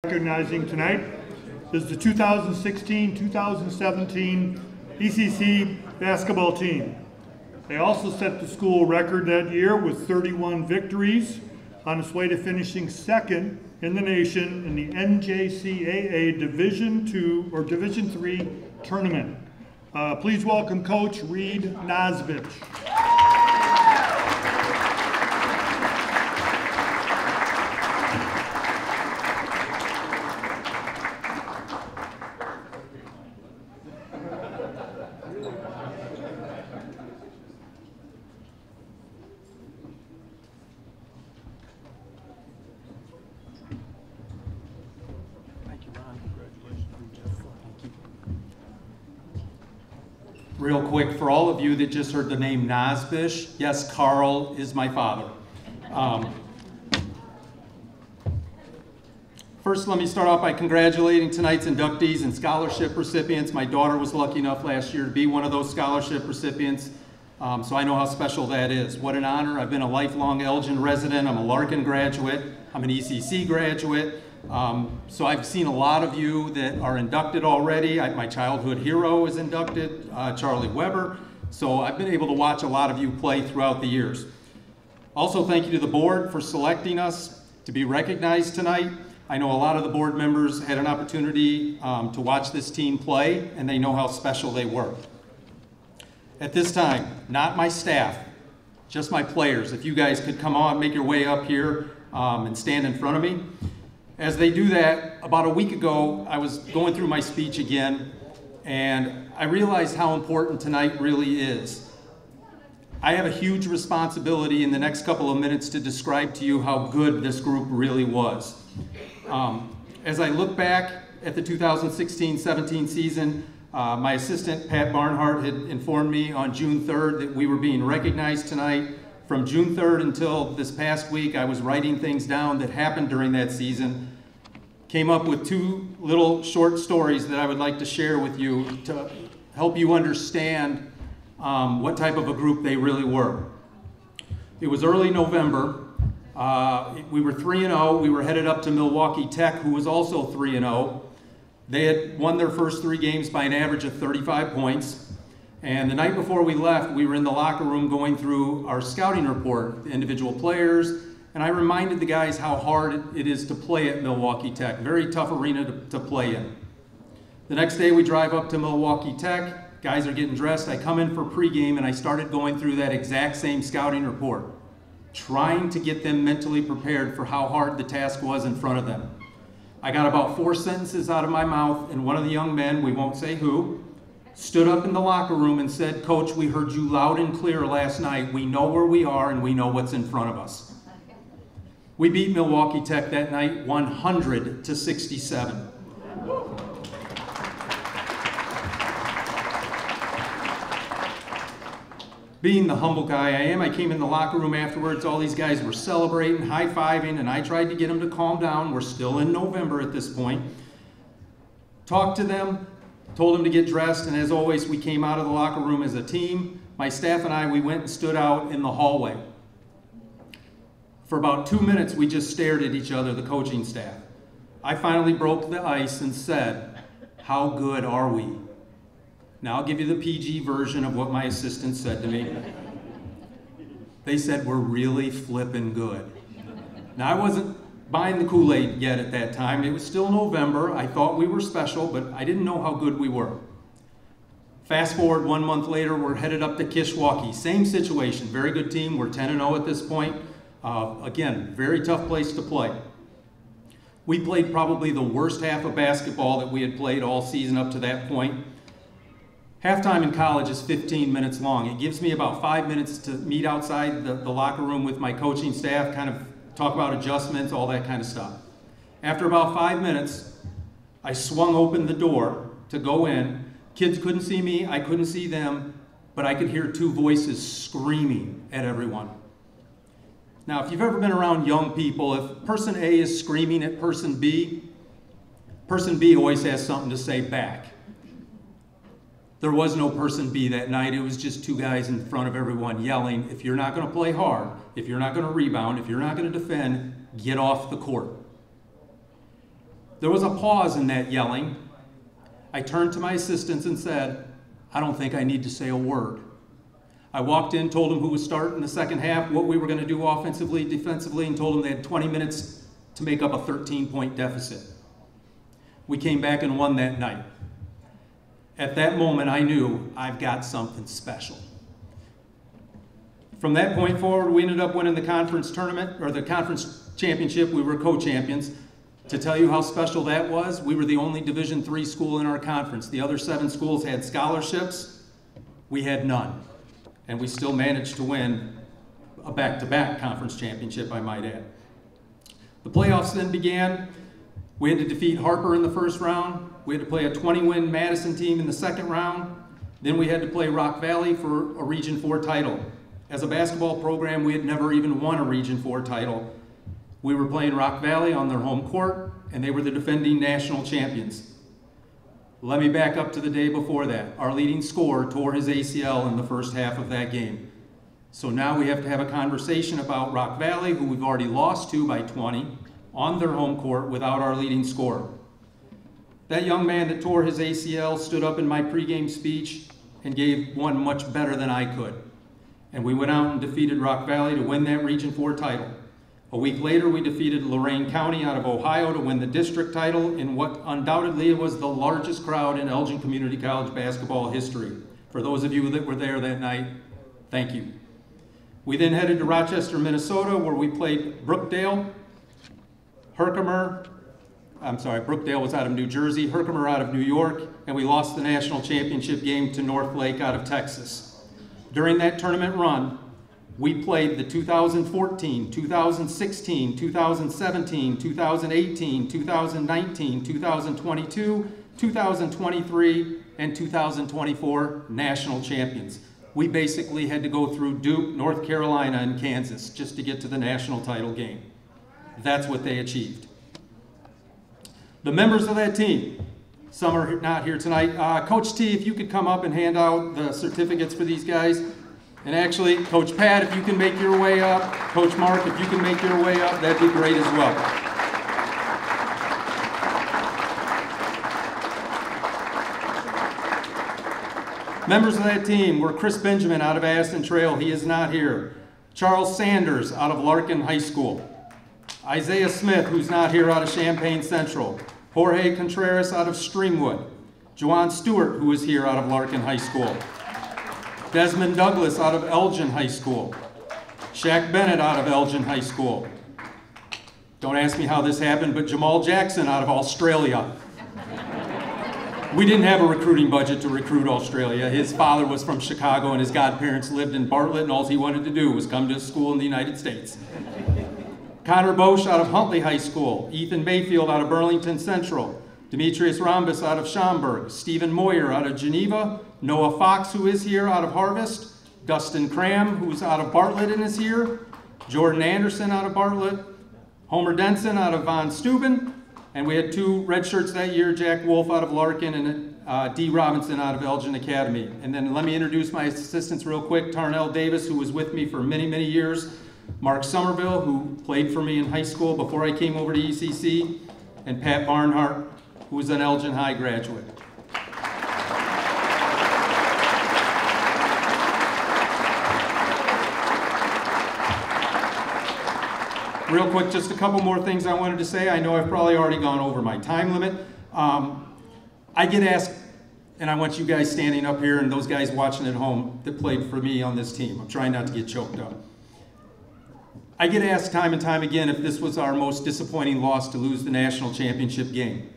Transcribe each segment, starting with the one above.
Recognizing tonight is the 2016-2017 ECC basketball team. They also set the school record that year with 31 victories, on its way to finishing second in the nation in the NJCAA Division II or Division III tournament. Please welcome Coach Reed Nosbich. Real quick, for all of you that just heard the name Nosbich, yes, Carl is my father. First, let me start off by congratulating tonight's inductees and scholarship recipients. My daughter was lucky enough last year to be one of those scholarship recipients, so I know how special that is. What an honor. I've been a lifelong Elgin resident. I'm a Larkin graduate. I'm an ECC graduate. So I've seen a lot of you that are inducted already. My childhood hero is inducted, Charlie Weber. So I've been able to watch a lot of you play throughout the years. Also, thank you to the board for selecting us to be recognized tonight. I know a lot of the board members had an opportunity to watch this team play, and they know how special they were. At this time, not my staff, just my players. If you guys could come on, make your way up here and stand in front of me. As they do that, about a week ago, I was going through my speech again, and I realized how important tonight really is. I have a huge responsibility in the next couple of minutes to describe to you how good this group really was. As I look back at the 2016-17 season, my assistant, Pat Barnhart, had informed me on June 3rd that we were being recognized tonight. From June 3rd until this past week, I was writing things down that happened during that season. Came up with two little short stories that I would like to share with you to help you understand what type of a group they really were. It was early November. We were 3-0. We were headed up to Milwaukee Tech, who was also 3-0. They had won their first 3 games by an average of 35 points. And the night before we left, we were in the locker room going through our scouting report, the individual players, and I reminded the guys how hard it is to play at Milwaukee Tech. Very tough arena to play in. The next day we drive up to Milwaukee Tech, guys are getting dressed, I come in for pregame and I started going through that exact same scouting report, trying to get them mentally prepared for how hard the task was in front of them. I got about 4 sentences out of my mouth, and one of the young men, we won't say who, stood up in the locker room and said, "Coach, we heard you loud and clear last night. We know where we are and we know what's in front of us." We beat Milwaukee Tech that night 100-67. Being the humble guy I am, I came in the locker room afterwards. All these guys were celebrating, high-fiving, and I tried to get them to calm down. We're still in November at this point. Talked to them, told them to get dressed, and as always, we came out of the locker room as a team. My staff and I, we went and stood out in the hallway. For about 2 minutes, we just stared at each other, the coaching staff. I finally broke the ice and said, "How good are we?" Now I'll give you the PG version of what my assistant said to me. They said, "We're really flipping good." Now I wasn't buying the Kool-Aid yet at that time. It was still November. I thought we were special, but I didn't know how good we were. Fast forward 1 month later, we're headed up to Kishwaukee. Same situation, very good team. We're 10-0 at this point. Again, very tough place to play. We played probably the worst half of basketball that we had played all season up to that point. Halftime in college is 15 minutes long. It gives me about 5 minutes to meet outside the locker room with my coaching staff, kind of talk about adjustments, all that kind of stuff. After about 5 minutes, I swung open the door to go in. Kids couldn't see me, I couldn't see them, but I could hear 2 voices screaming at everyone. Now, if you've ever been around young people, if person A is screaming at person B always has something to say back. There was no person B that night. It was just 2 guys in front of everyone yelling, "If you're not going to play hard, if you're not going to rebound, if you're not going to defend, get off the court." There was a pause in that yelling. I turned to my assistants and said, I don't think I need to say a word. I walked in, told them who was starting the second half, what we were going to do offensively, defensively, and told them they had 20 minutes to make up a 13-point deficit. We came back and won that night. At that moment, I knew I've got something special. From that point forward, we ended up winning the conference tournament, or the conference championship. We were co-champions. To tell you how special that was, we were the only Division III school in our conference. The other 7 schools had scholarships. We had none. And we still managed to win a back-to-back conference championship, I might add. The playoffs then began. We had to defeat Harper in the first round. We had to play a 20-win Madison team in the second round. Then we had to play Rock Valley for a Region 4 title. As a basketball program, we had never even won a Region 4 title. We were playing Rock Valley on their home court, and they were the defending national champions. Let me back up to the day before that. Our leading scorer tore his ACL in the first half of that game. So now we have to have a conversation about Rock Valley, who we've already lost to by 20, on their home court without our leading scorer. That young man that tore his ACL stood up in my pregame speech and gave one much better than I could. And we went out and defeated Rock Valley to win that Region 4 title. A week later, we defeated Lorain County out of Ohio to win the district title in what undoubtedly was the largest crowd in Elgin Community College basketball history. For those of you that were there that night, thank you. We then headed to Rochester, Minnesota, where we played Brookdale, Brookdale was out of New Jersey, Herkimer out of New York, and we lost the national championship game to Northlake out of Texas. During that tournament run, we played the 2014, 2016, 2017, 2018, 2019, 2022, 2023, and 2024 national champions. We basically had to go through Duke, North Carolina, and Kansas just to get to the national title game. That's what they achieved. The members of that team, some are not here tonight. Coach T, if you could come up and hand out the certificates for these guys. And actually, Coach Pat, if you can make your way up, Coach Mark, if you can make your way up, that'd be great as well. Members of that team were Chris Benjamin out of Aston Trail. He is not here. Charles Sanders out of Larkin High School. Isaiah Smith, who's not here, out of Champaign Central. Jorge Contreras out of Streamwood. Juwan Stewart, who is here, out of Larkin High School. Desmond Douglas out of Elgin High School. Shaq Bennett out of Elgin High School. Don't ask me how this happened, but Jamal Jackson out of Australia. We didn't have a recruiting budget to recruit Australia. His father was from Chicago and his godparents lived in Bartlett, and all he wanted to do was come to school in the United States. Connor Bosch out of Huntley High School. Ethan Mayfield out of Burlington Central. Demetrius Rhombus out of Schaumburg. Stephen Moyer out of Geneva. Noah Fox, who is here, out of Harvest. Dustin Cram, who's out of Bartlett and is here. Jordan Anderson out of Bartlett. Homer Denson out of Von Steuben. And we had 2 red shirts that year, Jack Wolf out of Larkin and D. Robinson out of Elgin Academy. And then let me introduce my assistants real quick. Tarnell Davis, who was with me for many, many years. Mark Somerville, who played for me in high school before I came over to ECC. And Pat Barnhart, who was an Elgin High graduate. Real quick, just a couple more things I wanted to say. I know I've probably already gone over my time limit. I get asked, and I want you guys standing up here and those guys watching at home that played for me on this team. I'm trying not to get choked up. I get asked time and time again if this was our most disappointing loss to lose the national championship game.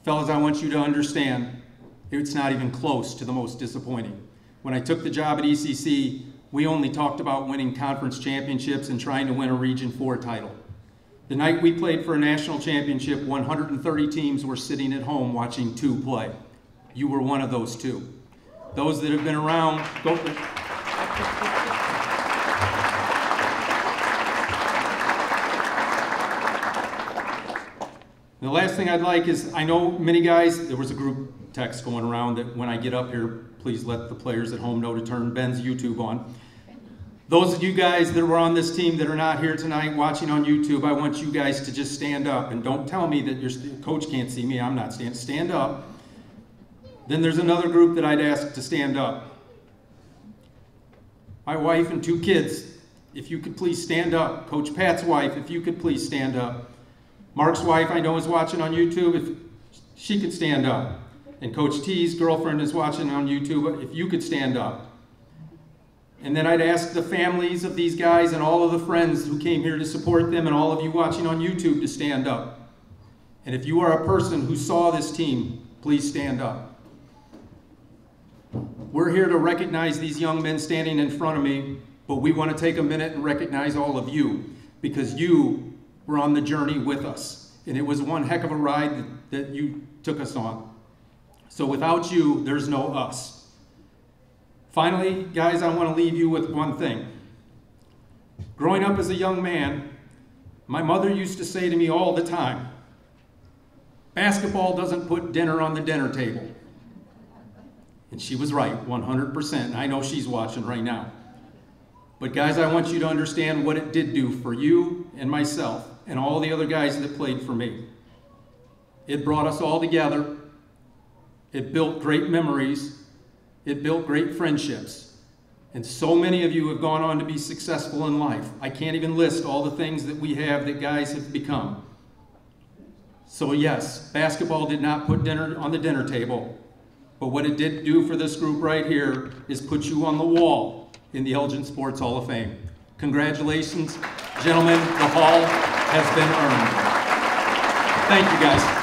Fellas, I want you to understand, it's not even close to the most disappointing. When I took the job at ECC, we only talked about winning conference championships and trying to win a Region 4 title. The night we played for a national championship, 130 teams were sitting at home watching 2 play. You were one of those 2. Those that have been around, go. The last thing I'd like is, I know many guys, there was a group text going around that when I get up here, please let the players at home know to turn Ben's YouTube on. Those of you guys that were on this team that are not here tonight watching on YouTube, I want you guys to just stand up and don't tell me that your coach can't see me. I'm not standing. Stand up. Then there's another group that I'd ask to stand up. My wife and 2 kids, if you could please stand up. Coach Pat's wife, if you could please stand up. Mark's wife, I know, is watching on YouTube. If she could stand up. And Coach T's girlfriend is watching on YouTube. If you could stand up. And then I'd ask the families of these guys and all of the friends who came here to support them and all of you watching on YouTube to stand up. And if you are a person who saw this team, please stand up. We're here to recognize these young men standing in front of me, but we want to take a minute and recognize all of you, because you were on the journey with us. And it was one heck of a ride that you took us on. So without you, there's no us. Finally, guys, I want to leave you with one thing. Growing up as a young man, my mother used to say to me all the time, basketball doesn't put dinner on the dinner table. And she was right, 100%. I know she's watching right now. But guys, I want you to understand what it did do for you and myself and all the other guys that played for me. It brought us all together. It built great memories. It built great friendships. And so many of you have gone on to be successful in life. I can't even list all the things that we have that guys have become. So yes, basketball did not put dinner on the dinner table. But what it did do for this group right here is put you on the wall in the Elgin Sports Hall of Fame. Congratulations, gentlemen, the hall has been earned. Thank you, guys.